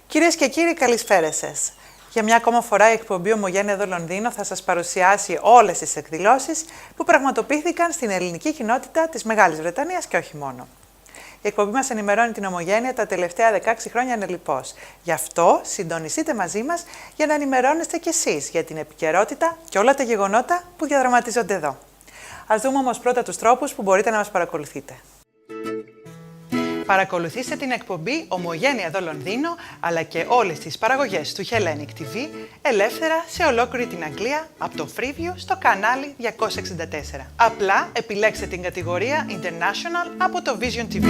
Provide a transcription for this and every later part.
Κυρίες και κύριοι, καλησπέρα σας. Για μια ακόμα φορά η εκπομπή ΟΜΟΓΕΝΕΙΑ ΕΔΩ ΛΟΝΔΙΝΟ θα σας παρουσιάσει όλες τις εκδηλώσεις που πραγματοποιήθηκαν στην ελληνική κοινότητα της Μεγάλης Βρετανίας και όχι μόνο. Η εκπομπή μας ενημερώνει την ομογένεια τα τελευταία 16 χρόνια ανελιπώς. Γι' αυτό συντονιστείτε μαζί μας για να ενημερώνεστε κι εσείς για την επικαιρότητα και όλα τα γεγονότα που διαδραματίζονται εδώ. Ας δούμε όμως πρώτα τους τρόπους που μπορείτε να μας παρακολουθείτε. Παρακολουθήστε την εκπομπή ΟΜΟΓΕΝΕΙΑ ΕΔΩ ΛΟΝΔΙΝΟ, αλλά και όλες τις παραγωγές του Hellenic TV, ελεύθερα σε ολόκληρη την Αγγλία, από το Freeview στο κανάλι 264. Απλά επιλέξτε την κατηγορία International από το Vision TV.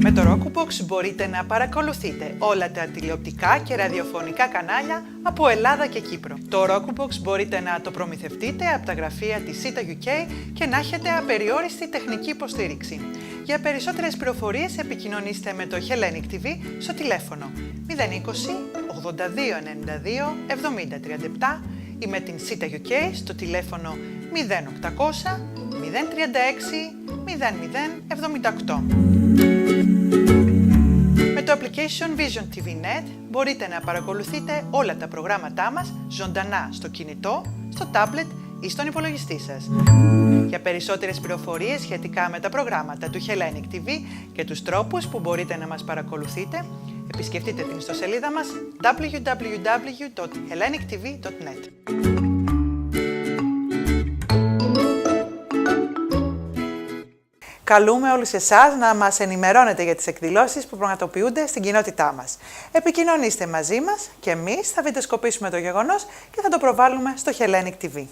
Με το Roku Box μπορείτε να παρακολουθείτε όλα τα τηλεοπτικά και ραδιοφωνικά κανάλια από Ελλάδα και Κύπρο. Το Roku Box μπορείτε να το προμηθευτείτε από τα γραφεία της UK και να έχετε απεριόριστη τεχνική υποστήριξη. Για περισσότερες πληροφορίες επικοινωνήστε με το Hellenic TV στο τηλέφωνο 020 82 92 7037 ή με την UK στο τηλέφωνο 0800 036 0078. Με το application Vision TV Net μπορείτε να παρακολουθείτε όλα τα προγράμματά μας ζωντανά στο κινητό, στο tablet ή στον υπολογιστή σας. Για περισσότερες πληροφορίες σχετικά με τα προγράμματα του Hellenic TV και τους τρόπους που μπορείτε να μας παρακολουθείτε, επισκεφτείτε την ιστοσελίδα μας www.hellenictv.net. Καλούμε όλους εσάς να μας ενημερώνετε για τις εκδηλώσεις που πραγματοποιούνται στην κοινότητά μας. Επικοινωνήστε μαζί μας και εμείς θα βιντεοσκοπήσουμε το γεγονός και θα το προβάλλουμε στο Hellenic TV.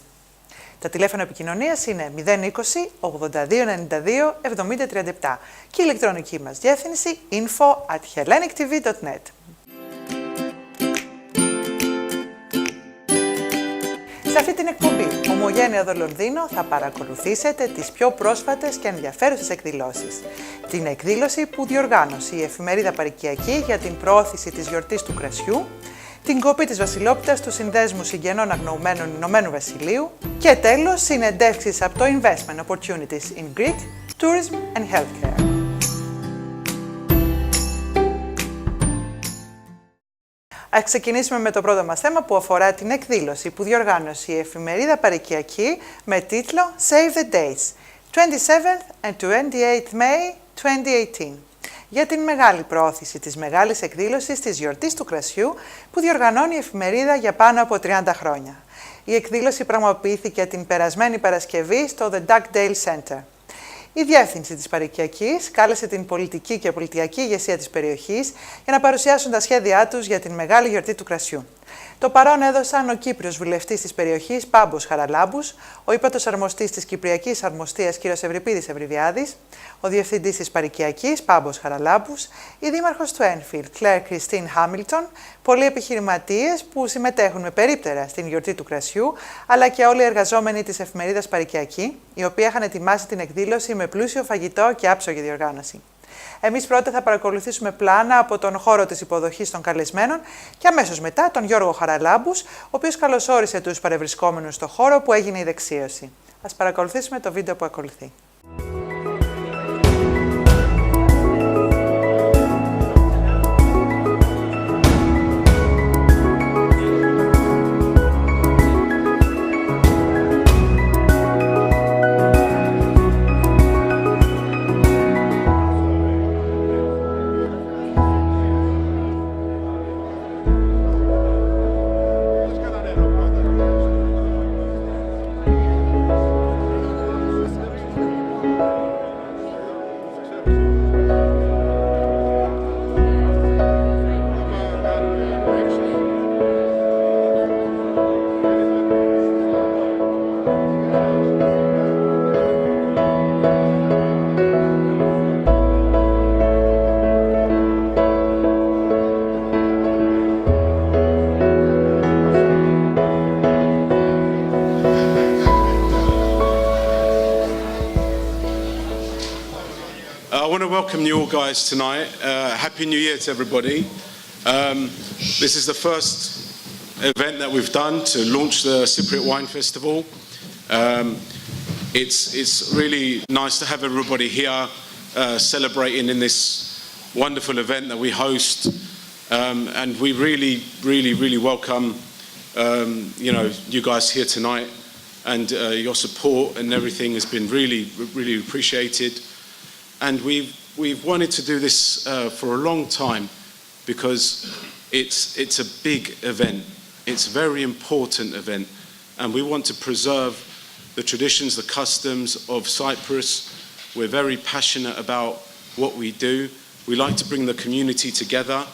Τα τηλέφωνα επικοινωνίας είναι 020 82 92 7037 και η ηλεκτρονική μας διεύθυνση info@hellenictv.net. Σε αυτή την εκπομπή ΟΜΟΓΕΝΕΙΑ ΕΔΩ ΛΟΝΔΙΝΟ θα παρακολουθήσετε τις πιο πρόσφατες και ενδιαφέρουσες εκδηλώσεις. Την εκδήλωση που διοργάνωσε η εφημερίδα Παροικιακή για την προώθηση της γιορτής του κρασιού, την κοπή της Βασιλόπιτας του Συνδέσμου Συγγενών Αγνοωμένων Ηνωμένου Βασιλείου και τέλος συνεντεύξεις από το Investment Opportunities in Greek, Tourism and Healthcare. Ας ξεκινήσουμε με το πρώτο μας θέμα που αφορά την εκδήλωση που διοργάνωσε η εφημερίδα Παροικιακή με τίτλο Save the Dates, 27th and 28th May 2018. Για την μεγάλη προώθηση της μεγάλης εκδήλωσης της γιορτής του κρασιού που διοργανώνει η εφημερίδα για πάνω από 30 χρόνια. Η εκδήλωση πραγματοποιήθηκε την περασμένη Παρασκευή στο Dugdale Centre. Η Διεύθυνση της Παροικιακής κάλεσε την πολιτική και πολιτειακή ηγεσία της περιοχής για να παρουσιάσουν τα σχέδιά τους για την μεγάλη γιορτή του κρασιού. Το παρόν έδωσαν ο Κύπριος βουλευτής της περιοχής Πάμπος Χαραλάμπους, ο Ύπατος αρμοστής της Κυπριακής αρμοστίας κ. Ευριπίδης Ευρυβιάδης, ο Διευθυντής της Παροικιακής Πάμπος Χαραλάμπους, η Δήμαρχος του Enfield Clir Christine Hamilton, πολλοί επιχειρηματίες που συμμετέχουν με περίπτερα στην γιορτή του κρασιού, αλλά και όλοι οι εργαζόμενοι της εφημερίδας Παροικιακή, οι οποίοι είχαν ετοιμάσει την εκδήλωση με πλούσιο φαγητό και άψογη διοργάνωση. Εμείς πρώτα θα παρακολουθήσουμε πλάνα από τον χώρο της υποδοχής των καλεσμένων και αμέσως μετά τον Γιώργο Χαραλάμπους, ο οποίος καλωσόρισε τους παρευρισκόμενους στο χώρο που έγινε η δεξίωση. Ας παρακολουθήσουμε το βίντεο που ακολουθεί. I want to welcome you all guys tonight. Happy New Year to everybody. This is the first event that we've done to launch the Cypriot Wine Festival. It's really nice to have everybody here celebrating in this wonderful event that we host And we really welcome you guys here tonight, and your support and everything has been really appreciated. And we've wanted to do this for a long time, because it's a big event. It's a very important event, and we want to preserve the traditions, the customs of Cyprus. We're very passionate about what we do. We like to bring the community together,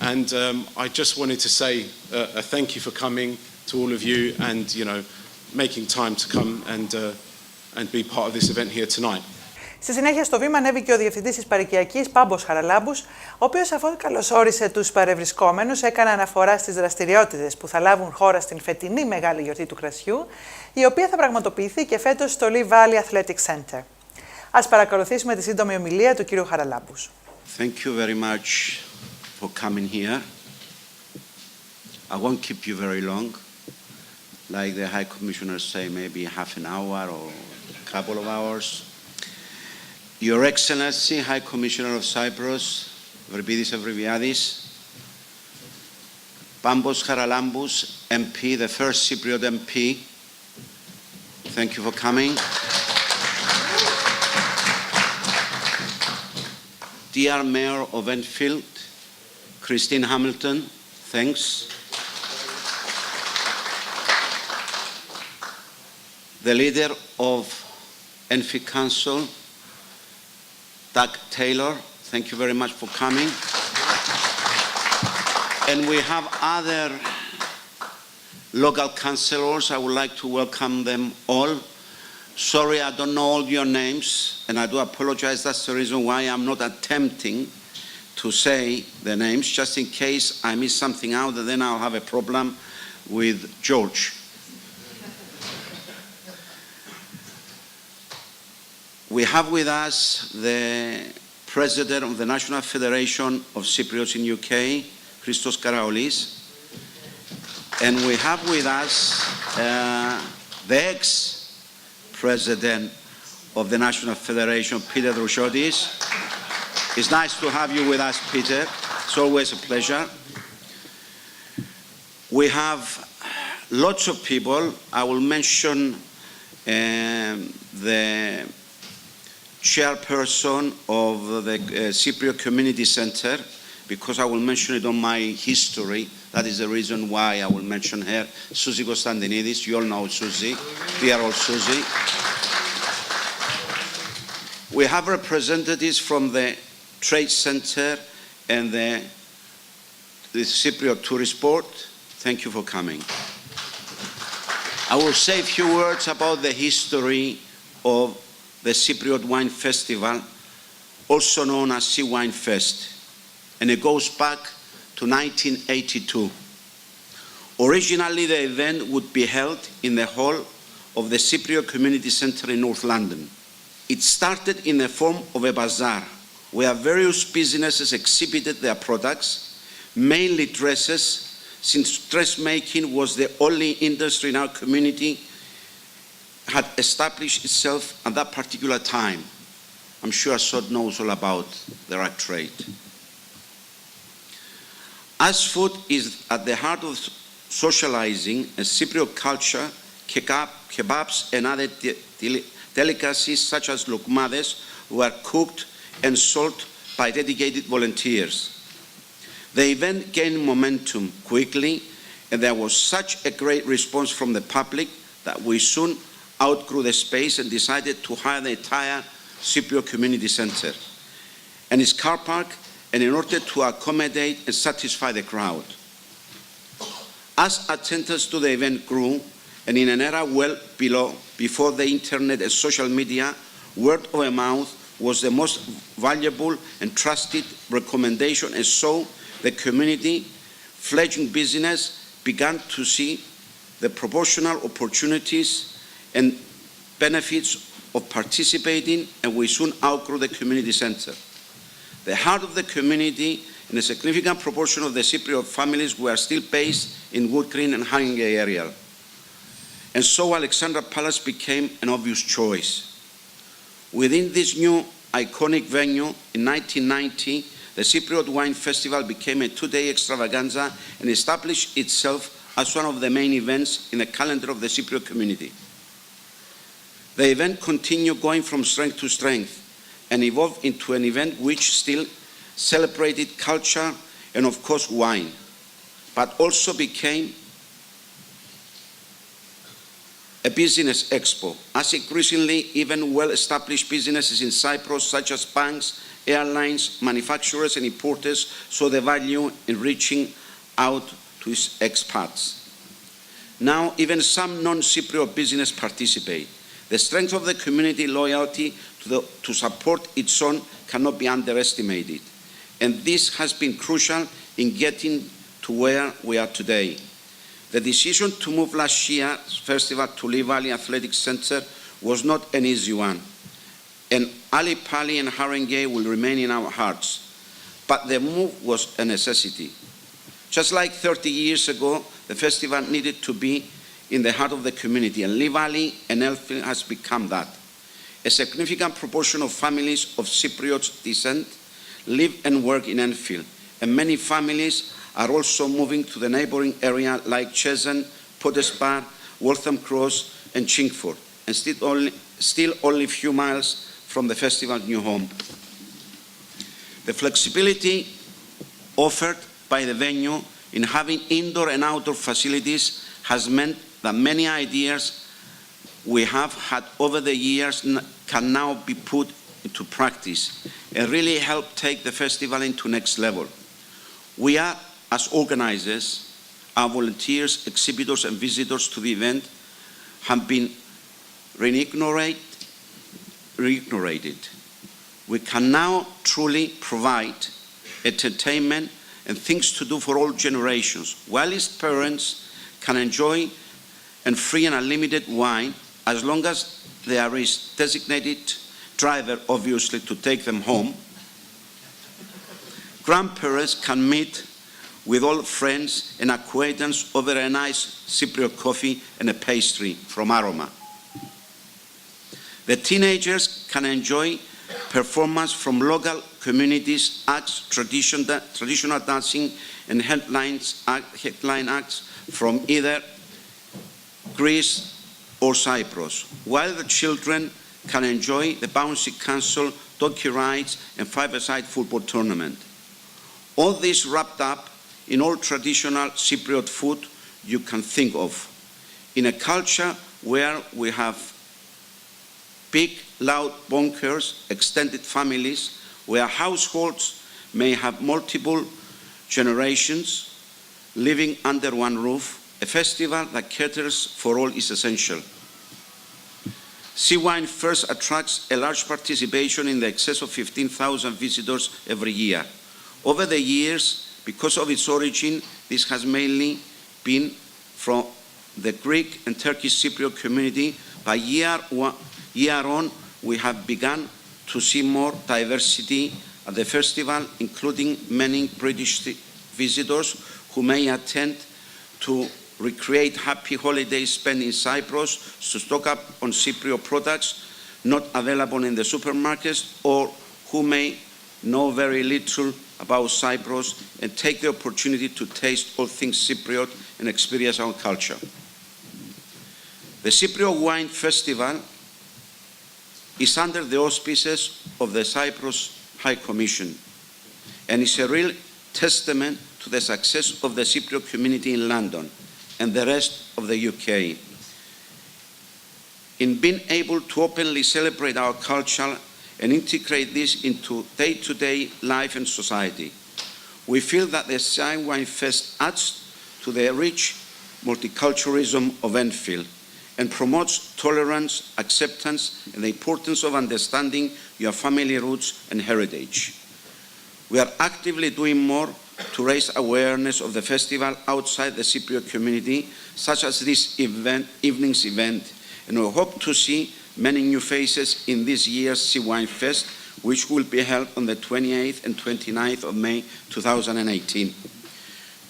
and I just wanted to say a thank you for coming to all of you, and making time to come and be part of this event here tonight. Στη συνέχεια στο βήμα ανέβηκε ο Διευθυντής της Παροικιακής Πάμπος Χαραλάμπους, ο οποίος, αφού καλωσόρισε τους παρευρισκόμενους, έκανε αναφορά στις δραστηριότητες που θα λάβουν χώρα στην φετινή μεγάλη γιορτή του κρασιού, η οποία θα πραγματοποιηθεί και φέτος στο Lee Valley Athletic Center. Ας παρακολουθήσουμε τη σύντομη ομιλία του κύριου Χαραλάμπους. Thank you very much for coming here. I won't keep you very long. Like the High Commissioner say, maybe half an hour or a couple of hours. Your Excellency, High Commissioner of Cyprus, Ευριπίδης Ευρυβιάδης, Πάμπος Χαραλάμπους, MP, the first Cypriot MP, thank you for coming. Dear Mayor of Enfield, Christine Hamilton, thanks. The leader of Enfield Council, Dugdale, thank you very much for coming. And we have other local councillors. I would like to welcome them all. Sorry, I don't know all your names, and I do apologize. That's the reason why I'm not attempting to say the names, just in case I miss something out, then I'll have a problem with George. We have with us the President of the National Federation of Cypriots in UK, Christos Karaolis, and we have with us the ex-President of the National Federation, Peter Drushodis. It's nice to have you with us, Peter. It's always a pleasure. We have lots of people. I will mention the chairperson of the Cypriot Community Centre, because I will mention it on my history. That is the reason why I will mention her, Susie Konstantinidis. You all know Susie, dear old Susie. We have representatives from the Trade Centre and the Cypriot Tourist Board. Thank you for coming. I will say a few words about the history of the Cypriot Wine Festival, also known as Sea Wine Fest, and it goes back to 1982. Originally, the event would be held in the hall of the Cypriot Community Centre in North London. It started in the form of a bazaar, where various businesses exhibited their products, mainly dresses, since dressmaking was the only industry in our community had established itself at that particular time. I'm sure Sod knows all about the rag trade. As food is at the heart of socializing a Cypriot culture, kebabs and other delicacies such as lokmades were cooked and sold by dedicated volunteers. The event gained momentum quickly, and there was such a great response from the public that we soon outgrew the space and decided to hire the entire Cypriot Community Centre and its car park, and in order to accommodate and satisfy the crowd. As attendance to the event grew, and in an era well before the internet and social media, word of mouth was the most valuable and trusted recommendation, and so the community, fledgling business, began to see the proportional opportunities and benefits of participating, and we soon outgrew the community centre. The heart of the community and a significant proportion of the Cypriot families were still based in Wood Green and Highgate area. And so Alexandra Palace became an obvious choice. Within this new iconic venue, in 1990, the Cypriot Wine Festival became a two-day extravaganza and established itself as one of the main events in the calendar of the Cypriot community. The event continued going from strength to strength and evolved into an event which still celebrated culture and, of course, wine, but also became a business expo, as increasingly even well-established businesses in Cyprus, such as banks, airlines, manufacturers, and importers, saw the value in reaching out to its expats. Now, even some non-Cypriot business participate. The strength of the community loyalty to support its own cannot be underestimated, and this has been crucial in getting to where we are today. The decision to move last year's festival to Lee Valley Athletic Centre was not an easy one, and Ali Pali and Haringey will remain in our hearts, but the move was a necessity. Just like 30 years ago, the festival needed to be in the heart of the community, and Lee Valley and Enfield has become that. A significant proportion of families of Cypriot descent live and work in Enfield, and many families are also moving to the neighbouring area like Cheshunt, Pottesbar, Waltham Cross and Chingford, and still only a few miles from the festival's new home. The flexibility offered by the venue in having indoor and outdoor facilities has meant that many ideas we have had over the years can now be put into practice and really help take the festival into next level. We are, as organizers, our volunteers, exhibitors and visitors to the event have been reignorated. We can now truly provide entertainment and things to do for all generations, while its parents can enjoy and free and unlimited wine as long as there is designated driver, obviously, to take them home. Grandparents can meet with all friends and acquaintances over a nice Cypriot coffee and a pastry from Aroma. The teenagers can enjoy performance from local communities, acts, traditional dancing and headline acts from either Greece or Cyprus, while the children can enjoy the bouncy castle, donkey rides and five-a-side football tournament. All this wrapped up in all traditional Cypriot food you can think of, in a culture where we have big, loud bunkers, extended families, where households may have multiple generations living under one roof. A festival that caters for all is essential. Sea Wine first attracts a large participation in the excess of 15,000 visitors every year. Over the years, because of its origin, this has mainly been from the Greek and Turkish Cypriot community. By year on, we have begun to see more diversity at the festival, including many British visitors who may attend to recreate happy holidays spent in Cyprus, to stock up on Cypriot products not available in the supermarkets, or who may know very little about Cyprus and take the opportunity to taste all things Cypriot and experience our culture. The Cypriot Wine Festival is under the auspices of the Cyprus High Commission and is a real testament to the success of the Cypriot community in London and the rest of the UK in being able to openly celebrate our culture and integrate this into day-to-day life and society. We feel that the Cypriot Wine Fest adds to the rich multiculturalism of Enfield and promotes tolerance, acceptance, and the importance of understanding your family roots and heritage. We are actively doing more to raise awareness of the festival outside the Cypriot community, such as this evening's event, and we hope to see many new faces in this year's Sea Wine Fest, which will be held on the 28th and 29th of May 2018.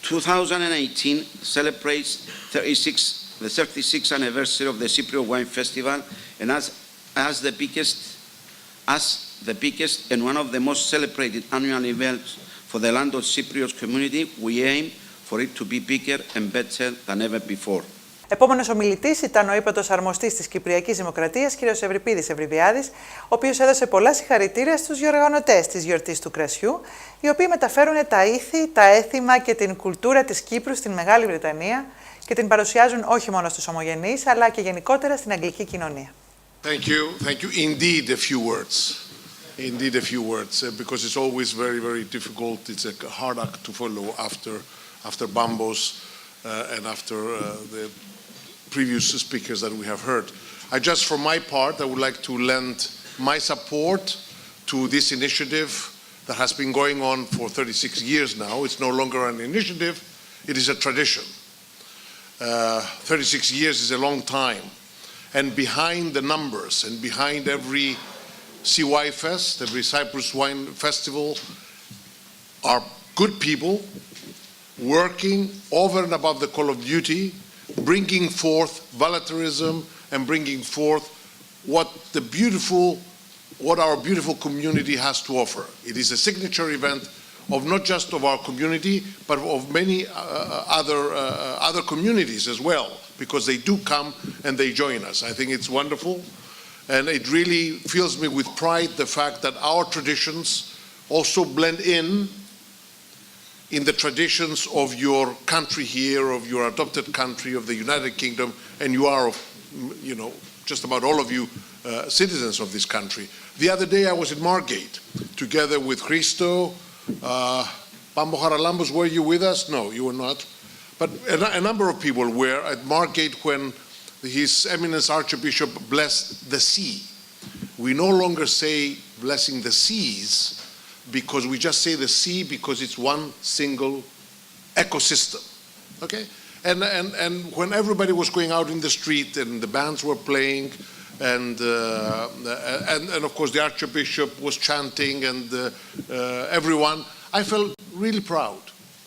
2018 celebrates the 36th anniversary of the Cypriot Wine Festival, and as the biggest and one of the most celebrated annual events for the land of Cypriot community, we aim for it to be bigger and better than ever before. Επόμενος ομιλητής ήταν ο Ύπατος αρμοστής της Κυπριακής Δημοκρατίας, κ. Ευριπίδης Ευρυβιάδης, ο οποίος έδωσε πολλά συγχαρητήρια στους διοργανωτές της γιορτής του κρασιού, οι οποίοι μεταφέρουν τα ήθη, τα έθιμα και την κουλτούρα της Κύπρου στην Μεγάλη Βρετανία και την παρουσιάζουν όχι μόνο στους ομογενείς, αλλά και γενικότερα στην αγγλική κοινωνία. Thank you. Indeed, a few words. Indeed, a few words, because it's always very, very difficult. It's a hard act to follow after Bambos and after the previous speakers that we have heard. For my part, I would like to lend my support to this initiative that has been going on for 36 years now. It's no longer an initiative, it is a tradition. 36 years is a long time. And behind the numbers and behind every CY Fest, every Cyprus Wine Festival, are good people working over and above the call of duty, bringing forth volunteerism and bringing forth what our beautiful community has to offer. It is a signature event of not just of our community, but of many other communities as well, because they do come and they join us. I think it's wonderful, and it really fills me with pride the fact that our traditions also blend in the traditions of your country here, of your adopted country, of the United Kingdom, and you are, just about all of you citizens of this country. The other day I was in Margate, together with Christo, Pámbos Χαραλάμπους. Were you with us? No, you were not. But a number of people were at Margate when His Eminence Archbishop blessed the sea. We no longer say blessing the seas, because we just say the sea because it's one single ecosystem, okay? And when everybody was going out in the street and the bands were playing and of course the Archbishop was chanting and everyone, I felt really proud.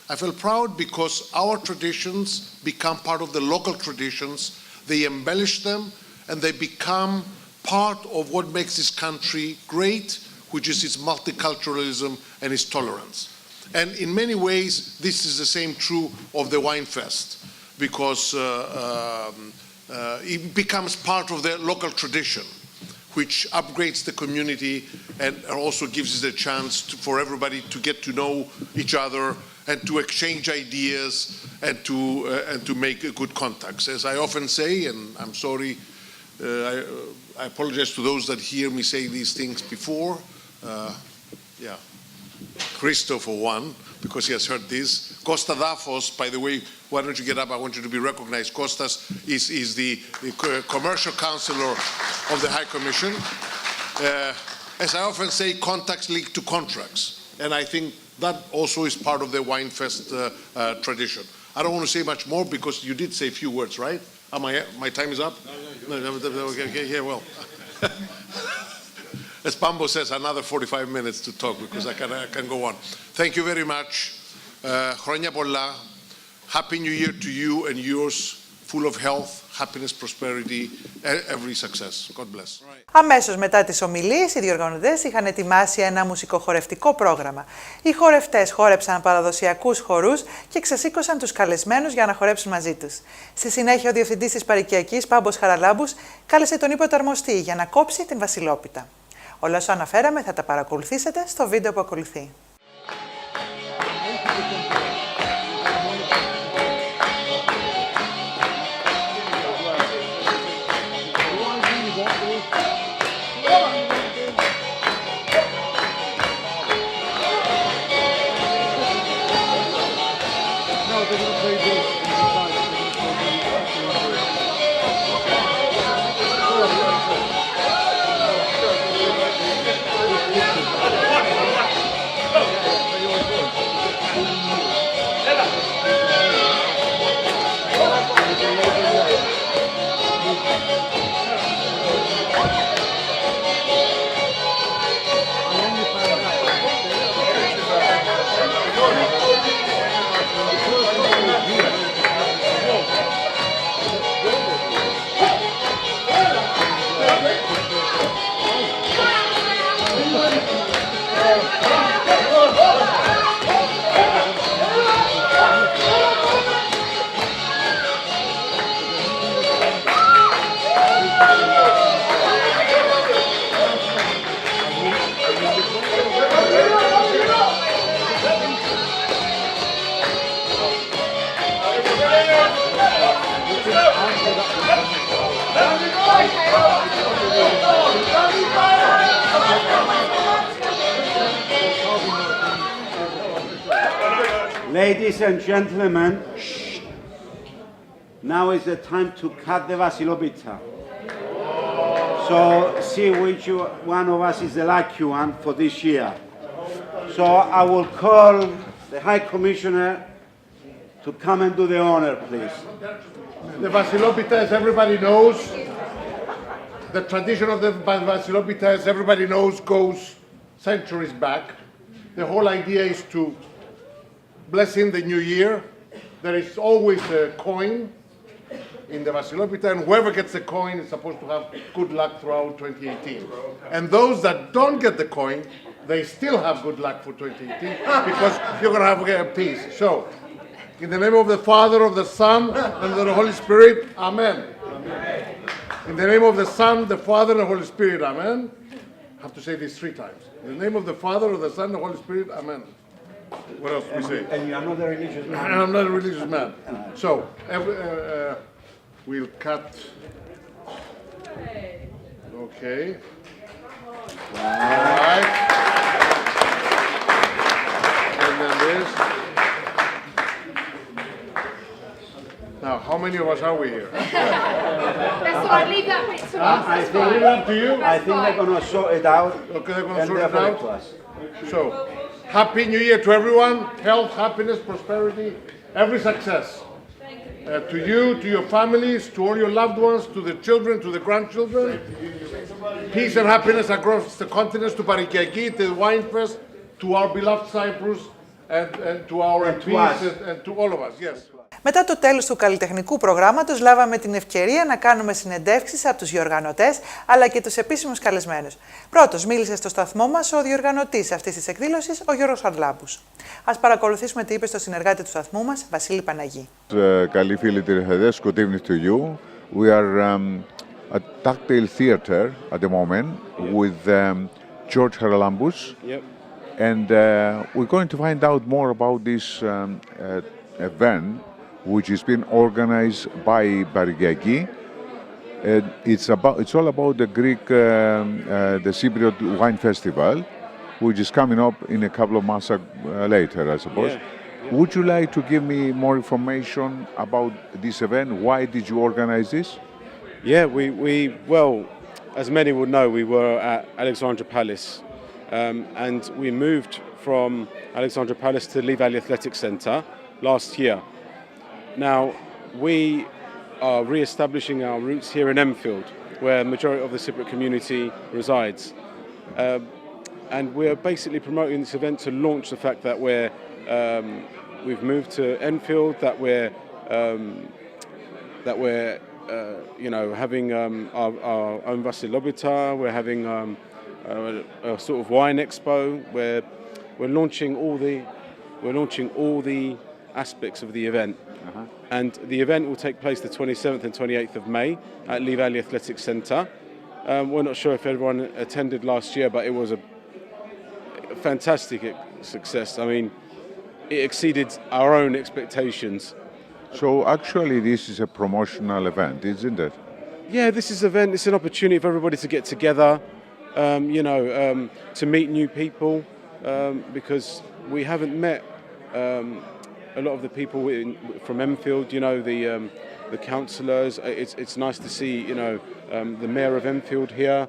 I felt proud because our traditions become part of the local traditions, they embellish them and they become part of what makes this country great, which is its multiculturalism and its tolerance. And in many ways, this is the same true of the Wine Fest, because it becomes part of the local tradition, which upgrades the community and also gives us a chance for everybody to get to know each other and to exchange ideas and to make good contacts. As I often say, and I'm sorry, I apologize to those that hear me say these things before. Christo for one, because he has heard this. Costa Dafos, by the way, why don't you get up? I want you to be recognized. Kostas is the commercial counselor of the High Commission. As I often say, contacts lead to contracts. And I think that also is part of the Wine Fest tradition. I don't want to say much more because you did say a few words, right? My time is up? No. Okay, well. As Pambo says, another 45 minutes to talk because I can go on. Thank you very much. Χρόνια πολλά. Happy New Year to you and yours. Full of health, happiness, prosperity, every success. God bless. Αμέσως μετά τις ομιλίες, οι διοργανωτές είχαν ετοιμάσει ένα μουσικοχορευτικό πρόγραμμα. Οι χορευτές χόρεψαν παραδοσιακούς χορούς και ξεσήκωσαν τους καλεσμένους για να χορέψουν μαζί τους. Στη συνέχεια, ο Διευθυντής της Παροικιακής Πάμπος Χαραλάμπους κάλεσε τον Ύπατο αρμοστή για να κόψει την βασιλόπιτα. Όλα όσα αναφέραμε θα τα παρακολουθήσετε στο βίντεο που ακολουθεί. Ladies and gentlemen, now is the time to cut the Vasilopita. So see which one of us is the lucky one for this year. So I will call the High Commissioner to come and do the honor, please. The Vasilopita, as everybody knows, the tradition of the Vasilopita, as everybody knows, goes centuries back. The whole idea is to bless in the new year. There is always a coin in the Vasilopita, and whoever gets the coin is supposed to have good luck throughout 2018. And those that don't get the coin, they still have good luck for 2018 because you're going to have peace. So, in the name of the Father, of the Son, and of the Holy Spirit, Amen. In the name of the Son, the Father, and the Holy Spirit, Amen. I have to say this 3 times. In the name of the Father, of the Son, and the Holy Spirit, Amen. What else do we say? And you are not a religious man. And I'm not a religious man. So, we'll cut. Okay. All right. And then this. Now, how many of us are we here? That's all right, leave that bit to us. I That's think, fine. Leave it up to you. I think they're going to sort it out. Okay, they're going to and sort it therefore out. to us. So, Happy New Year to everyone. Health, happiness, prosperity, every success. To you, to your families, to all your loved ones, to the children, to the grandchildren. Peace and happiness across the continents, to Parikiyaki, to the Wine Fest, to our beloved Cyprus, and to our MPs, and to all of us. Yes. Μετά το τέλος του καλλιτεχνικού προγράμματος, λάβαμε την ευκαιρία να κάνουμε συνεντεύξεις από τους διοργανωτές αλλά και τους επίσημους καλεσμένους. Πρώτος μίλησε στο σταθμό μας ο διοργανωτής αυτής της εκδήλωσης, ο Γιώργος Χαραλάμπους. Ας παρακολουθήσουμε τι είπε στο συνεργάτη του σταθμού μας, Βασίλη Παναγή. Καλή φίλη τηλεθεατές, good evening to you. We are at Dugdale Theatre at the moment with George Haralambous. Yep. And we're going to find out more about this event, which has been organized by Parikιακή. It's all about the Greek, the Cypriot wine festival, which is coming up in a couple of months later, I suppose. Yeah. Would you like to give me more information about this event? Why did you organize this? Yeah, well, as many would know, we were at Alexandra Palace, and we moved from Alexandra Palace to Lee Valley Athletic Centre last year. Now, we are re-establishing our roots here in Enfield, where the majority of the Cypriot community resides. And we're basically promoting this event to launch the fact that we've moved to Enfield, that we're having our own Vasilopita, we're having a sort of wine expo, where we're launching all the aspects of the event. And the event will take place the 27th and 28th of May at Lee Valley Athletic Centre. We're not sure if everyone attended last year, but it was a fantastic success. I mean, it exceeded our own expectations. So actually this is a promotional event, isn't it? Yeah, this is an event, it's an opportunity for everybody to get together, to meet new people, because we haven't met a lot of the people from Enfield, the councillors. It's nice to see, the mayor of Enfield here.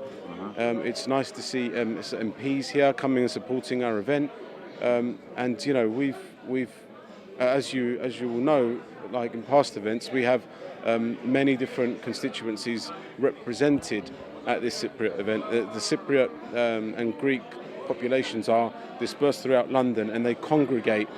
It's nice to see MPs here coming and supporting our event. And we've as you will know, like in past events, we have many different constituencies represented at this Cypriot event. The Cypriot and Greek populations are dispersed throughout London, and they congregate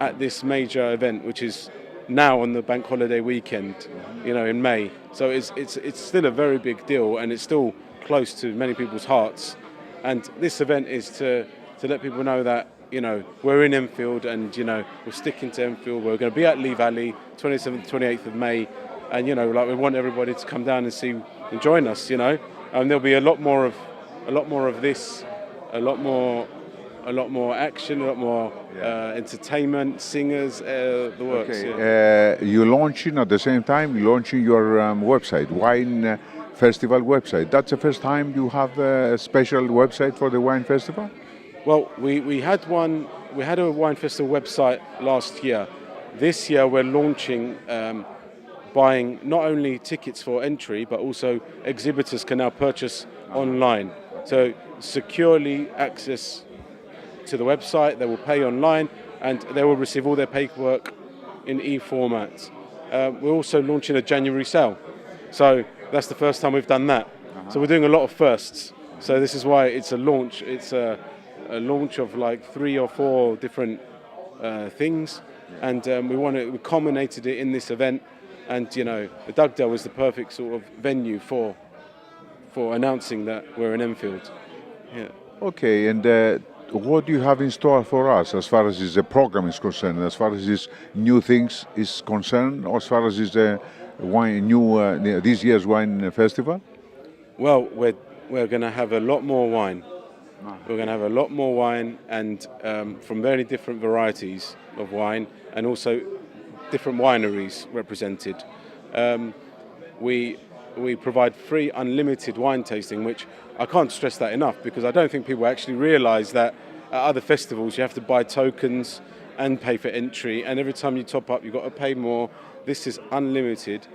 at this major event, which is now on the bank holiday weekend, in May. So it's still a very big deal, and it's still close to many people's hearts. And this event is to let people know that we're in Enfield, and we're sticking to Enfield. We're going to be at Lee Valley, 27th, 28th of May, and we want everybody to come down and join us. And there'll be a lot more of this, a lot more a lot more action, a lot more entertainment, singers, the works. Okay. Yeah. You launching at the same time, launching your website, wine festival website. That's the first time you have a special website for the wine festival? Well, we had a wine festival website last year. This year we're launching buying not only tickets for entry, but also exhibitors can now purchase online. So securely access to the website, they will pay online and they will receive all their paperwork in e-format. We're also launching a January sale. So that's the first time we've done that. So we're doing a lot of firsts. So this is why it's a launch. It's a launch of like 3 or 4 different things. And we culminated it in this event. And, you know, the Dugdale was the perfect sort of venue for announcing that we're in Enfield. Yeah. Okay, and what do you have in store for us as far as the program is concerned, as far as these new things is concerned, as far as this this year's wine festival? Well, we're going to have a lot more wine. We're going to have a lot more wine, and from very different varieties of wine, and also different wineries represented. We provide free unlimited wine tasting, which I can't stress that enough, because I don't think people actually realise that at other festivals you have to buy tokens and pay for entry, and every time you top up you've got to pay more. This is unlimited,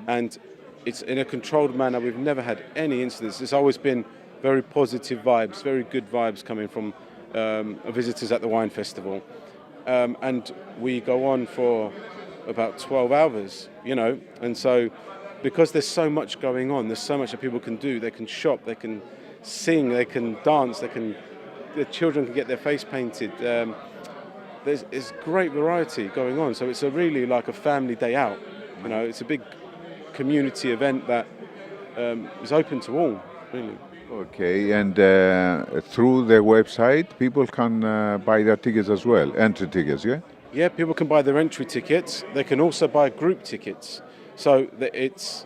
and it's in a controlled manner. We've never had any incidents. It's always been very positive vibes, very good vibes coming from visitors at the wine festival. And we go on for about 12 hours, you know, and so because there's so much going on, there's so much that people can do. They can shop, they can sing, they can dance, the children can get their face painted. There's great variety going on, so it's really like a family day out. You know, it's a big community event that is open to all, really. Okay, and through the website, people can buy their tickets as well, entry tickets, yeah? Yeah, people can buy their entry tickets. They can also buy group tickets. So it's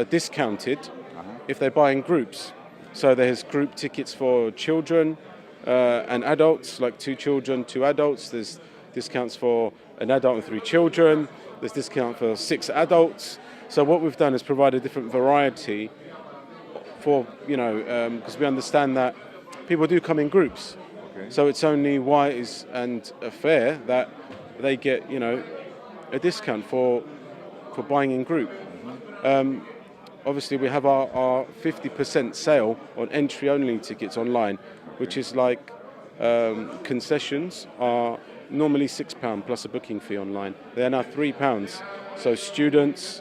discounted if they buy in groups. So there's group tickets for children and adults, like 2 children, 2 adults. There's discounts for an adult and 3 children. There's discount for 6 adults. So what we've done is provide a different variety for, you know, because we understand that people do come in groups. Okay. So it's only wise and fair that they get, you know, a discount for buying in group. Obviously we have our 50% sale on entry-only tickets online, which is like concessions are normally £6 plus a booking fee online. They are now £3. So students,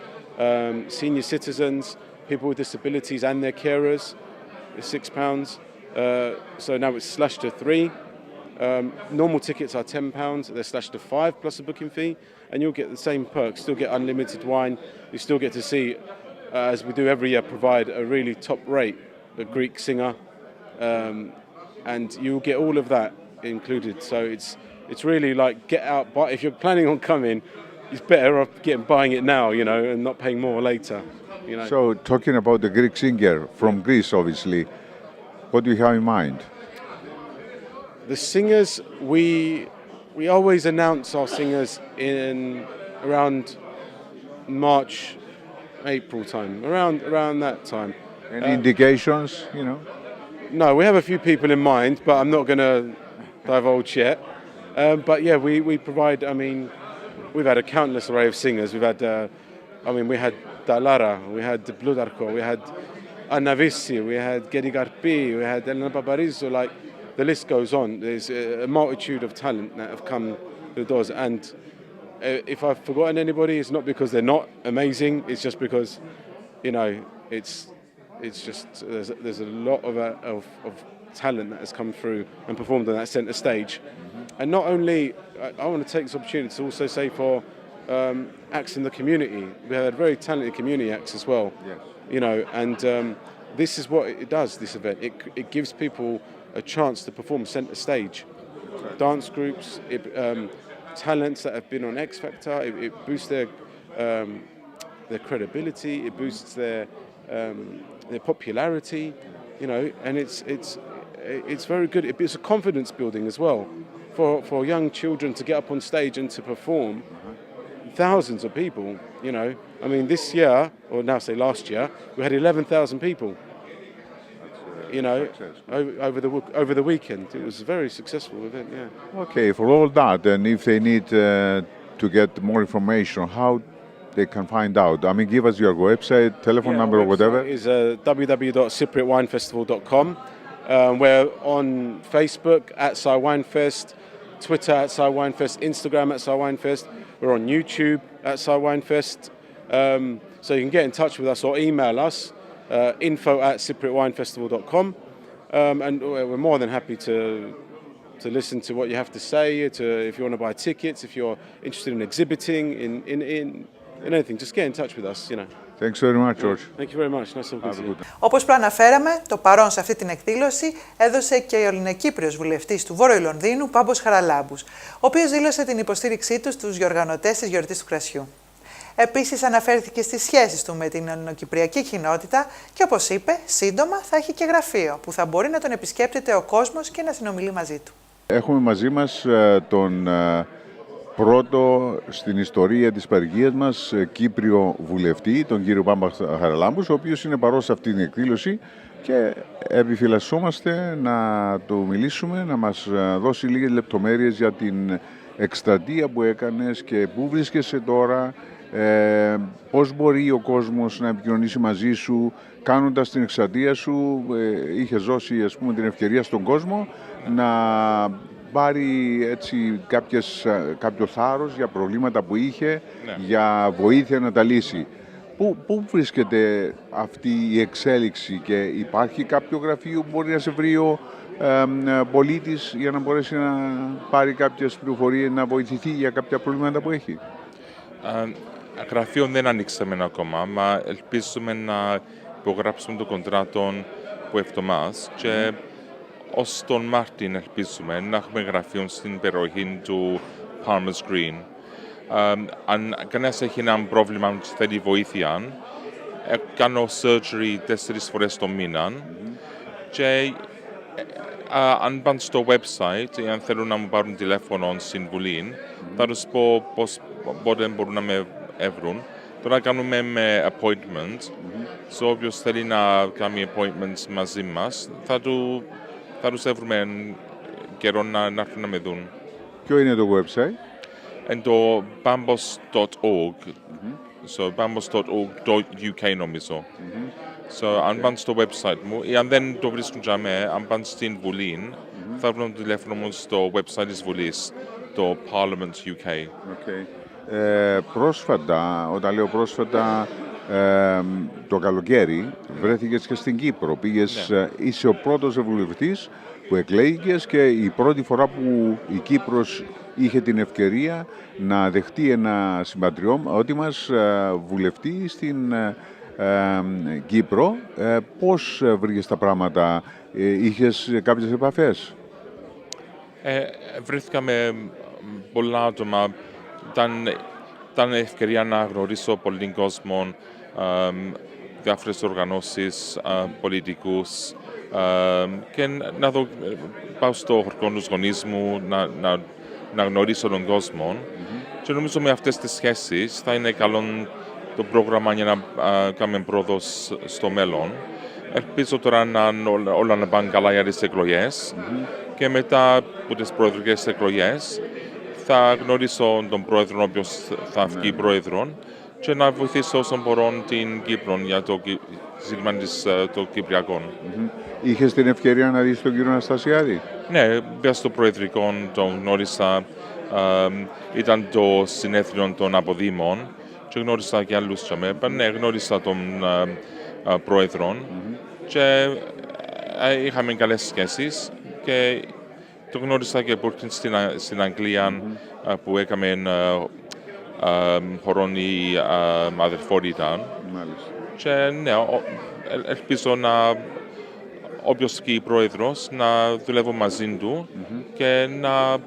senior citizens, people with disabilities and their carers is £6. So now it's slashed to 3. Normal tickets are £10. They're slashed to 5 plus a booking fee, and you'll get the same perks. Still get unlimited wine. You still get to see, as we do every year, provide a really top-rate Greek singer, and you'll get all of that included. So it's really like get out. But if you're planning on coming, it's better off buying it now, you know, and not paying more later. You know. So talking about the Greek singer from Greece, obviously, what do you have in mind? The singers, we always announce our singers in around March, April time, around that time. Any indications, you know? No, we have a few people in mind, but I'm not going to divulge yet. But yeah, we provide, I mean, we've had a countless array of singers. We've had, we had Dalara, we had Bludarko, we had Anavissi, we had Gedi Garpi, we had Elena Paparizou, like, the list goes on. There's a multitude of talent that have come to the doors, and if I've forgotten anybody, it's not because they're not amazing. It's just because, you know, it's just there's a lot of talent that has come through and performed on that centre stage. And not only, I want to take this opportunity to also say for acts in the community, we had very talented community acts as well. Yes. You know, and this is what it does. This event, it gives people a chance to perform centre stage. Dance groups, talents that have been on X Factor, it boosts their credibility, it boosts their popularity, you know, and it's it's very good. It's a confidence building as well for young children to get up on stage and to perform. Thousands of people, you know. I mean, this year, or now say last year, we had 11,000 people. You know, over the weekend, it was a very successful event. Yeah. Okay, for all that, and if they need to get more information, how they can find out? I mean, give us your website, telephone number, or whatever. Is www.cypriotwinefestival.com. We're on Facebook at SciWineFest, Twitter at SciWineFest, Instagram at SciWineFest. We're on YouTube at SciWineFest. So you can get in touch with us or email us, info@cypriotwinefestival.com. And we're more than happy to listen to what you have to say, if you want to buy tickets, if you're interested in exhibiting, in anything, just get in touch with us, you know. Thanks very much, George. Thank you very much. Nice to meet you. Όπως προαναφέραμε, το παρόν σε αυτή την εκδήλωση έδωσε και ο Ελληνοκύπριος βουλευτής του Βόρειου Λονδίνου, Πάμπος Χαραλάμπους, ο οποίος δήλωσε την υποστήριξή του στους διοργανωτές της γιορτής του κρασιού. Επίσης αναφέρθηκε στις σχέσεις του με την ελληνοκυπριακή κοινότητα και όπως είπε, σύντομα θα έχει και γραφείο που θα μπορεί να τον επισκέπτεται ο κόσμος και να συνομιλεί μαζί του. Έχουμε μαζί μας τον πρώτο στην ιστορία της παροικίας μας Κύπριο βουλευτή, τον κύριο Πάμπο Χαραλάμπους, ο οποίος είναι παρός σε αυτή την εκδήλωση και επιφυλασσόμαστε να του μιλήσουμε, να μας δώσει λίγες λεπτομέρειες για την εκστρατεία που έκανες και πού βρίσκεσαι τώρα, πώς μπορεί ο κόσμος να επικοινωνήσει μαζί σου. Κάνοντας την εκστρατεία σου, είχες δώσει, ας πούμε, την ευκαιρία στον κόσμο να πάρει έτσι κάποιο θάρρος για προβλήματα που είχε, για βοήθεια να τα λύσει. Πού βρίσκεται αυτή η εξέλιξη και υπάρχει κάποιο γραφείο που μπορεί να σε βρει ο πολίτης για να μπορέσει να πάρει κάποιες πληροφορίες, να βοηθηθεί για κάποια προβλήματα που έχει? Γραφείο δεν ανοίξαμε ακόμα, μα ελπίζουμε να υπογράψουμε το κοντράτο που εβδομάς και ως τον Μάρτιν ελπίζουμε να έχουμε γραφείο στην περιοχή του Palmer's Green. Αν κανένας έχει ένα πρόβλημα και θέλει βοήθεια, κάνω surgery 4 φορές το μήνα και αν πάνε στο website ή αν θέλουν να μου πάρουν τηλέφωνο συμβουλή, θα τους πω πότε μπορούν να με εύρουν. Τώρα κάνουμε με appointment, so όποιος θέλει να κάνει appointment μαζί μας, θα τους εύρουμε καιρό να έρθουν να με δουν. Ποιο είναι το website? And το bambos.org, so bambos.org.uk νομίζω. So αν πάνε στο website μου, ή αν δεν το βρίσκουν για μένα, αν πάνε στην Βουλή, θα βρουν το τηλέφωνο μου στο website της Βουλής, το Parliament UK. Okay. Πρόσφατα, όταν λέω πρόσφατα, το καλοκαίρι βρέθηκες και στην Κύπρο. Πήγες, είσαι ο πρώτος ευρωβουλευτής που εκλέγηκες και η πρώτη φορά που η Κύπρος είχε την ευκαιρία να δεχτεί ένα συμπατριώτη μας βουλευτή στην Κύπρο. Πώς βρήκες τα πράγματα, είχες κάποιες επαφές? Βρέθηκα με πολλά άτομα. Ήταν ευκαιρία να γνωρίσω πολύ κόσμο, διάφορες οργανώσεις, πολιτικούς και να πάω στο χωριό τους γονείς μου, να γνωρίσω τον κόσμο. Και νομίζω με αυτές τις σχέσεις θα είναι καλό το πρόγραμμα για να κάνουμε πρόοδο στο μέλλον. Ελπίζω τώρα όλα να πάνε καλά για τις εκλογές και μετά από τις προεδρικές εκλογές θα γνωρίσω τον πρόεδρο, ο οποίος θα βγει πρόεδρο, και να βοηθήσω όσον μπορώ την Κύπρο για το ζήτημα των Κυπριακών. Είχες την ευκαιρία να δεις τον κύριο Αναστασιάδη? Ναι, πήγα στο προεδρικό, τον γνώρισα. Ήταν το συνέδριο των αποδήμων και γνώρισα και άλλους. Ναι, γνώρισα τον πρόεδρο και είχαμε καλές σχέσεις και το γνώρισα και στην Αγγλία που έκαμε χρονή αδερφότητα. Και ναι, ελπίζω όποιος και η πρόεδρος να δουλεύω μαζί του και να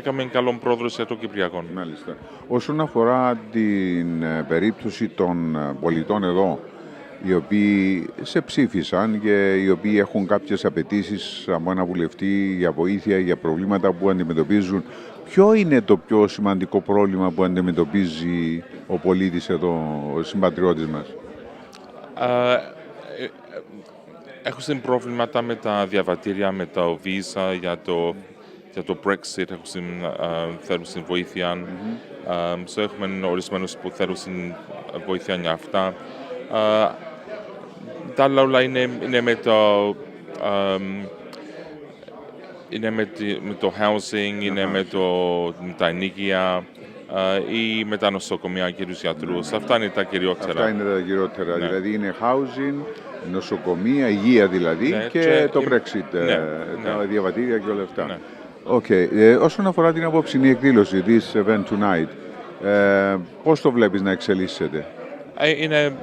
κάνουμε καλό πρόεδρο για το Κυπριακό. Μάλιστα. Όσον αφορά την περίπτωση των πολιτών εδώ, οι οποίοι σε ψήφισαν και οι οποίοι έχουν κάποιες απαιτήσεις από ένα βουλευτή για βοήθεια, για προβλήματα που αντιμετωπίζουν. Ποιο είναι το πιο σημαντικό πρόβλημα που αντιμετωπίζει ο πολίτης εδώ, ο συμπατριώτης μας? Έχουν προβλήματα με τα διαβατήρια, με τα βίζα για το Brexit, θέλουν βοήθεια. Έχουμε ορισμένους που θέλουν βοήθεια για αυτά. Τα άλλα όλα είναι με το housing, είναι με τα ενοίκια ή με τα νοσοκομεία και τους γιατρούς. Αυτά είναι τα κυριότερα. Αυτά είναι τα κυριότερα. Ναι. Δηλαδή είναι housing, νοσοκομεία, υγεία δηλαδή, ναι, και το Brexit, τα διαβατήρια και όλα αυτά. Ναι. Okay. Όσον αφορά την απόψινή εκδήλωση, this event tonight, πώς το βλέπεις να εξελίσσεται? Είναι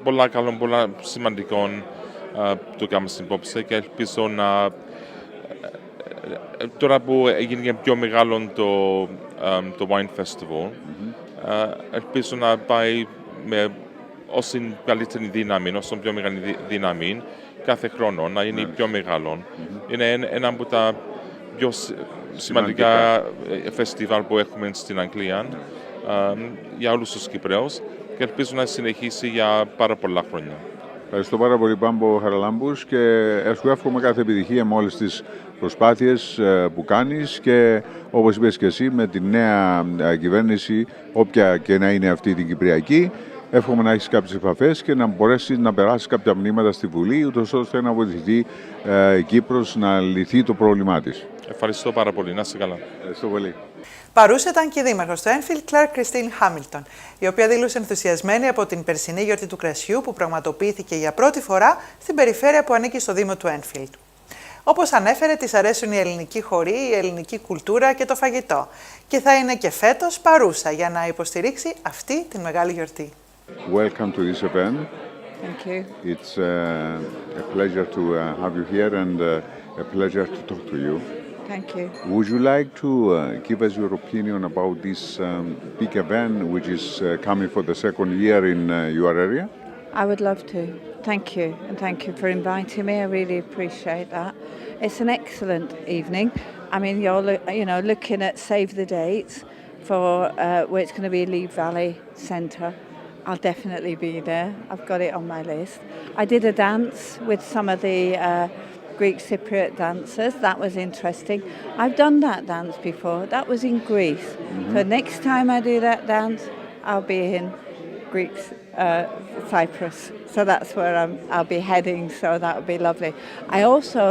πολλά καλό, πολλά σημαντικό το κάνουμε στην υπόψη και ελπίζω να τώρα που έγινε πιο μεγάλο το Wine Festival, ελπίζω να πάει με όσο καλύτερη δύναμη, όσο πιο μεγάλη δύναμη κάθε χρόνο, να είναι πιο μεγάλο. Είναι ένα από τα πιο σημαντικά φεστιβάλ που έχουμε στην Αγγλία για όλους τους Κυπραίους και ελπίζω να συνεχίσει για πάρα πολλά χρόνια. Ευχαριστώ πάρα πολύ, Πάμπο Χαραλάμπους, και σου εύχομαι κάθε επιτυχία με όλες τις προσπάθειες που κάνεις και όπως είπες και εσύ με τη νέα κυβέρνηση, όποια και να είναι αυτή την Κυπριακή, εύχομαι να έχεις κάποιες επαφές και να μπορέσεις να περάσεις κάποια μηνύματα στη Βουλή, ούτως ώστε να βοηθηθεί η Κύπρος να λυθεί το πρόβλημά της. Ευχαριστώ πάρα πολύ. Να είστε καλά. Ευχαριστώ πολύ. Παρούσα ήταν και η Δήμαρχος του Enfield Clir Christine Hamilton, η οποία δήλωσε ενθουσιασμένη από την περσινή γιορτή του κρασιού που πραγματοποιήθηκε για πρώτη φορά στην περιφέρεια που ανήκει στο Δήμο του Enfield. Όπως ανέφερε, της αρέσουν η ελληνική χορή, η ελληνική κουλτούρα και το φαγητό και θα είναι και φέτος παρούσα για να υποστηρίξει αυτή τη μεγάλη γιορτή. Welcome to this event. Thank you. It's a pleasure to have you here and a pleasure to talk to you. Thank you. Would you like to give us your opinion about this big event which is coming for the second year in your area? I would love to. Thank you, and thank you for inviting me. I really appreciate that. It's an excellent evening. I mean, you're looking at save the dates for where it's going to be Lee Valley Centre. I'll definitely be there. I've got it on my list. I did a dance with some of the Greek Cypriot dancers. That was interesting. I've done that dance before. That was in Greece. So next time I do that dance, I'll be in Greek Cyprus. So that's where I'll be heading. So that'll be lovely. I also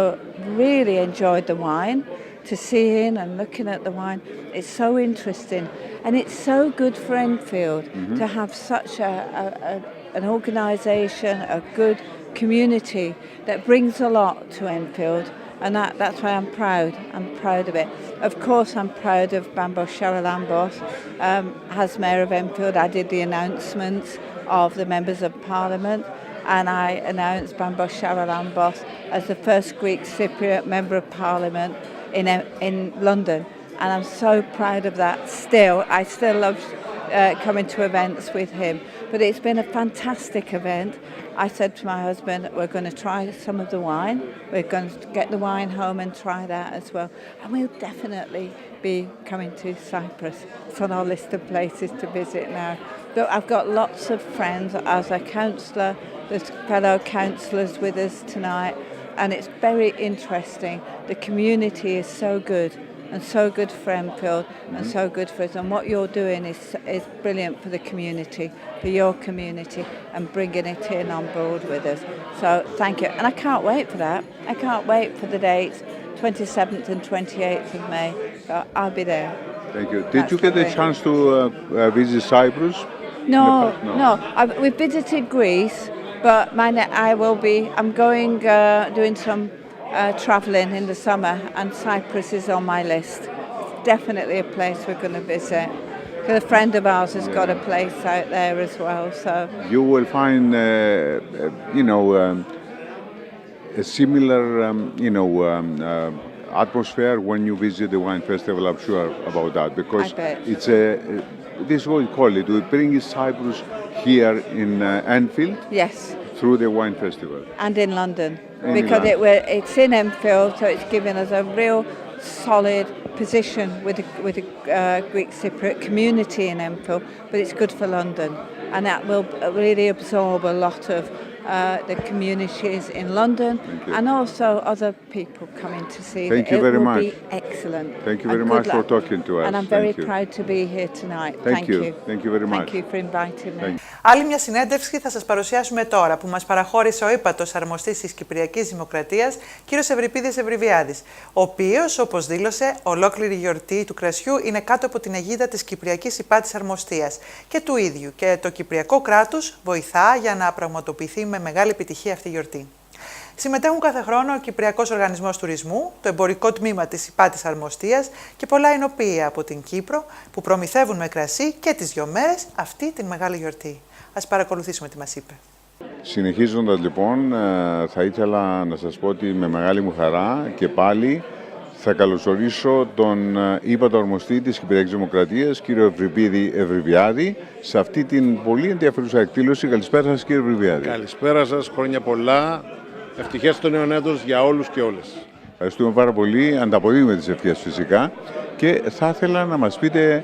really enjoyed the wine. To seeing and looking at the wine, it's so interesting, and it's so good for Enfield to have such an organisation, a good community that brings a lot to Enfield, and that's why I'm proud. I'm proud of it. Of course, I'm proud of Pámbos Charalambos as Mayor of Enfield. I did the announcements of the members of Parliament, and I announced Pámbos Charalambos as the first Greek Cypriot Member of Parliament in London, and I'm so proud of that. I still love coming to events with him, but it's been a fantastic event. I said to my husband, we're going to try some of the wine. We're going to get the wine home and try that as well. And we'll definitely be coming to Cyprus. It's on our list of places to visit now. But I've got lots of friends as a councillor. There's fellow councillors with us tonight. And it's very interesting. The community is so good and so good for Enfield and so good for us. And what you're doing is brilliant for the community, for your community, and bringing it in on board with us. So thank you. And I can't wait for that. I can't wait for the dates, 27th and 28th of May. So I'll be there. Thank you. Did you get the chance to visit Cyprus? No. We visited Greece. But I'm going doing some travelling in the summer, and Cyprus is on my list. Definitely a place we're going to visit. Because a friend of ours has got a place out there as well. So you will find, a similar, atmosphere when you visit the wine festival. I'm sure about that because I bet. it's this is what we call it. We bring Cyprus here in Enfield. Yes. Through the wine festival. And in London. In Because London. it's in Enfield, so it's given us a real solid position with the Greek Cypriot community in Enfield, but it's good for London. And that will really absorb a lot of the communities in London and also other people coming to see. Thank you very much. It will be excellent. Thank you And very good much for luck. talking to us. And I'm very proud to be here tonight. Thank you. Thank you very much. Thank you for inviting me. Άλλη μια συνέντευξη θα σας παρουσιάσουμε τώρα που μας παραχώρησε ο Ύπατος αρμοστής της Κυπριακής Δημοκρατίας, κύριος Ευριπίδης Ευρυβιάδης, ο οποίος, όπως δήλωσε, ολόκληρη γιορτή του κρασιού είναι κάτω από την αιγίδα της Κυπριακής Υπάτης Αρμοστίας και του ίδιου και το Κυπριακό κράτος βοηθά για να πραγματοποιηθεί με μεγάλη επιτυχία αυτή η γιορτή. Συμμετέχουν κάθε χρόνο ο Κυπριακός Οργανισμός Τουρισμού, το εμπορικό τμήμα της Υπάτης Αρμοστίας και πολλά ενοπία από την Κύπρο που προμηθεύουν με κρασί και τις 2 μέρες αυτή την μεγάλη γιορτή. Ας παρακολουθήσουμε τι μας είπε. Συνεχίζοντας λοιπόν, θα ήθελα να σας πω ότι με μεγάλη μου χαρά και πάλι θα καλωσορίσω τον ύπατο αρμοστή της Κυπριακής Δημοκρατίας, κύριο Ευριπίδη Ευρυβιάδη, σε αυτή την πολύ ενδιαφέρουσα εκδήλωση. Καλησπέρα σας, κύριε Ευριβιάδη. Καλησπέρα σας, χρόνια πολλά. Ευτυχές στο νέο έτος για όλους και όλες. Ευχαριστούμε πάρα πολύ. Ανταποδίδουμε τις ευχές φυσικά. Και θα ήθελα να μας πείτε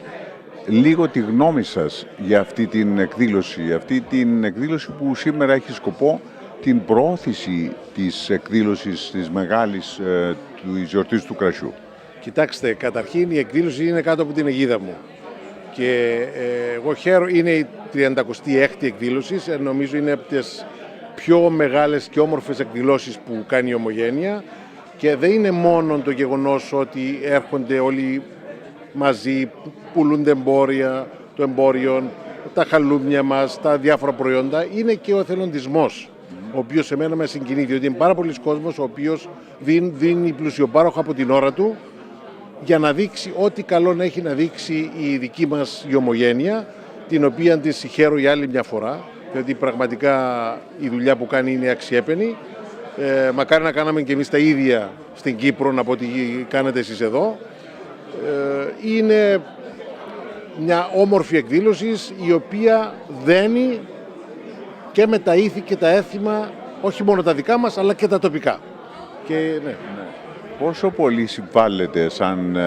λίγο τη γνώμη σας για αυτή την εκδήλωση. Αυτή την εκδήλωση που σήμερα έχει σκοπό την προώθηση της εκδήλωσης της μεγάλης της γιορτής του κρασιού. Κοιτάξτε, καταρχήν η εκδήλωση είναι κάτω από την αιγίδα μου. Και εγώ χαίρομαι, είναι η 36η εκδήλωση, νομίζω είναι από τις πιο μεγάλες και όμορφες εκδηλώσεις που κάνει η Ομογένεια. Και δεν είναι μόνο το γεγονός ότι έρχονται όλοι μαζί, πουλούνται εμπόρια, το εμπόριο, τα χαλούμια μας, τα διάφορα προϊόντα, είναι και ο εθελοντισμός, ο οποίος εμένα με συγκινεί, διότι είναι πάρα πολλοί κόσμος ο οποίος δίνει πλουσιοπάροχα από την ώρα του για να δείξει ό,τι καλό έχει να δείξει η δική μας η Ομογένεια, την οποία τη συγχαίρω για άλλη μια φορά, διότι πραγματικά η δουλειά που κάνει είναι αξιέπαινη. Μακάρι να κάναμε και εμείς τα ίδια στην Κύπρο, από ό,τι κάνετε εσείς εδώ. Είναι μια όμορφη εκδήλωση η οποία δένει και με τα ήθη και τα έθιμα, όχι μόνο τα δικά μας, αλλά και τα τοπικά. Και, ναι. Πόσο πολύ συμβάλλεται σαν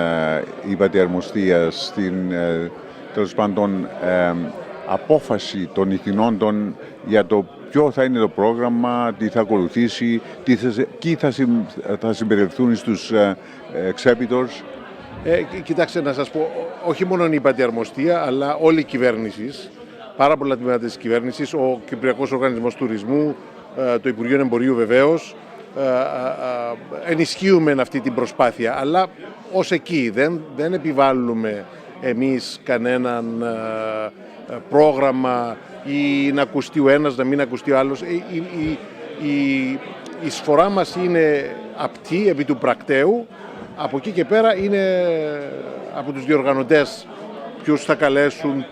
ύπατη αρμοστία στην τέλος πάντων απόφαση των ηθινόντων για το ποιο θα είναι το πρόγραμμα, τι θα ακολουθήσει, ποιοι θα συμπεριληφθούν στους exhibitors? Κοιτάξτε, να σας πω, όχι μόνο η ύπατη αρμοστία, αλλά όλη η κυβέρνηση, πάρα πολλά τμήματα της κυβέρνησης, ο Κυπριακός Οργανισμός Τουρισμού, το Υπουργείο Εμπορίου βεβαίως, ενισχύουμε αυτή την προσπάθεια, αλλά ως εκεί δεν επιβάλλουμε εμείς κανέναν πρόγραμμα ή να ακουστεί ο ένας, να μην ακουστεί ο άλλος. Η εισφορά μας είναι απτή επί του πρακτέου. Από εκεί και πέρα είναι από τους διοργανωτές ποιους θα καλέσουν,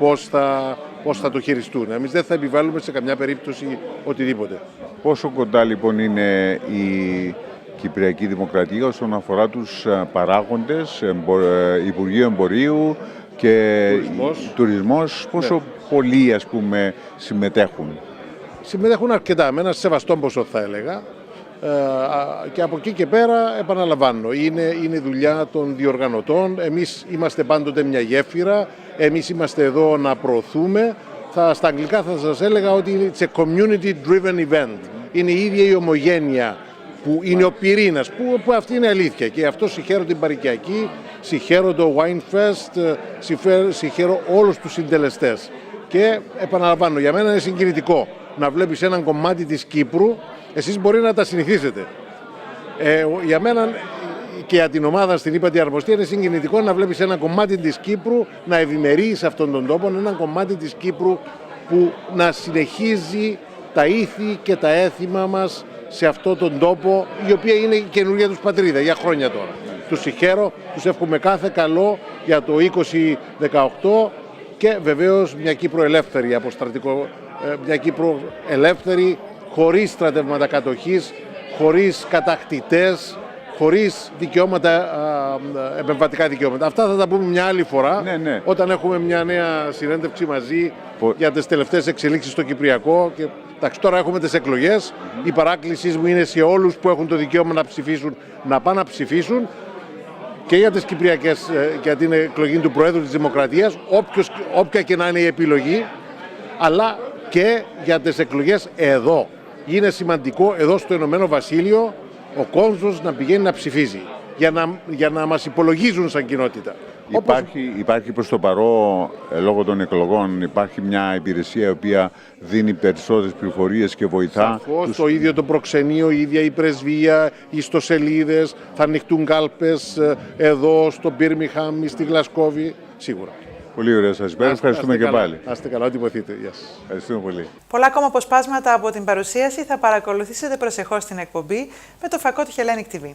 πώς θα το χειριστούν. Εμείς δεν θα επιβάλλουμε σε καμιά περίπτωση οτιδήποτε. Πόσο κοντά λοιπόν είναι η Κυπριακή Δημοκρατία όσον αφορά τους παράγοντες, Υπουργείο Εμπορίου και τουρισμός, πόσο πολλοί ας πούμε συμμετέχουν? Συμμετέχουν αρκετά, με ένα σεβαστό ποσό θα έλεγα. Και από εκεί και πέρα, επαναλαμβάνω, είναι δουλειά των διοργανωτών. Εμείς είμαστε πάντοτε μια γέφυρα, εμείς είμαστε εδώ να προωθούμε. Στα αγγλικά θα σας έλεγα ότι it's a community-driven event. Είναι η ίδια η Ομογένεια που είναι ο πυρήνας, που αυτή είναι αλήθεια. Και αυτό συγχαίρω την Παροικιακή, συγχαίρω το Wine Fest, συγχαίρω όλους τους συντελεστές. Και επαναλαμβάνω, για μένα είναι συγκινητικό να βλέπεις έναν κομμάτι της Κύπρου. Εσείς μπορεί να τα συνηθίσετε. Για μένα και για την ομάδα στην ύπατη αρμοστία είναι συγκινητικό να βλέπεις ένα κομμάτι της Κύπρου να ευημερεί σε αυτόν τον τόπο, ένα κομμάτι της Κύπρου που να συνεχίζει τα ήθη και τα έθιμα μας σε αυτόν τον τόπο, η οποία είναι η καινούργια τους πατρίδα για χρόνια τώρα. Τους συγχαίρω, τους εύχομαι κάθε καλό για το 2018 και βεβαίως μια Κύπρο ελεύθερη από στρατικό, μια Κύπρο ελεύθερη, χωρίς στρατεύματα κατοχής, χωρίς κατακτητές, χωρίς δικαιώματα, επεμβατικά δικαιώματα. Αυτά θα τα πούμε μια άλλη φορά, όταν έχουμε μια νέα συνέντευξη μαζί για τις τελευταίες εξελίξεις στο Κυπριακό. Και, εντάξει, τώρα έχουμε τις εκλογές. Η παράκλησή μου είναι σε όλους που έχουν το δικαίωμα να ψηφίσουν, να πάνε να ψηφίσουν και για τις Κυπριακές, για την εκλογή του Προέδρου της Δημοκρατίας, όποια και να είναι η επιλογή, αλλά και για τις εκλογές εδώ. Είναι σημαντικό εδώ στο Ηνωμένο Βασίλειο ο κόσμος να πηγαίνει να ψηφίζει, για να μας υπολογίζουν σαν κοινότητα. Υπάρχει προς το παρόν, λόγω των εκλογών, υπάρχει μια υπηρεσία η οποία δίνει περισσότερες πληροφορίες και βοηθά. Σαφώς, το ίδιο το προξενείο, η ίδια η πρεσβεία, οι ιστοσελίδες, θα ανοιχτούν κάλπες εδώ στο Μπίρμιγχαμ, στη Γλασκόβη, σίγουρα. Πολύ ωραία σας πέρα. Ευχαριστούμε και πάλι. Να είστε καλά, ό,τι βοηθείτε. Γεια σας. Ευχαριστούμε πολύ. Πολλά ακόμα αποσπάσματα από την παρουσίαση θα παρακολουθήσετε προσεχώς στην εκπομπή με το φακό του Hellenic TV.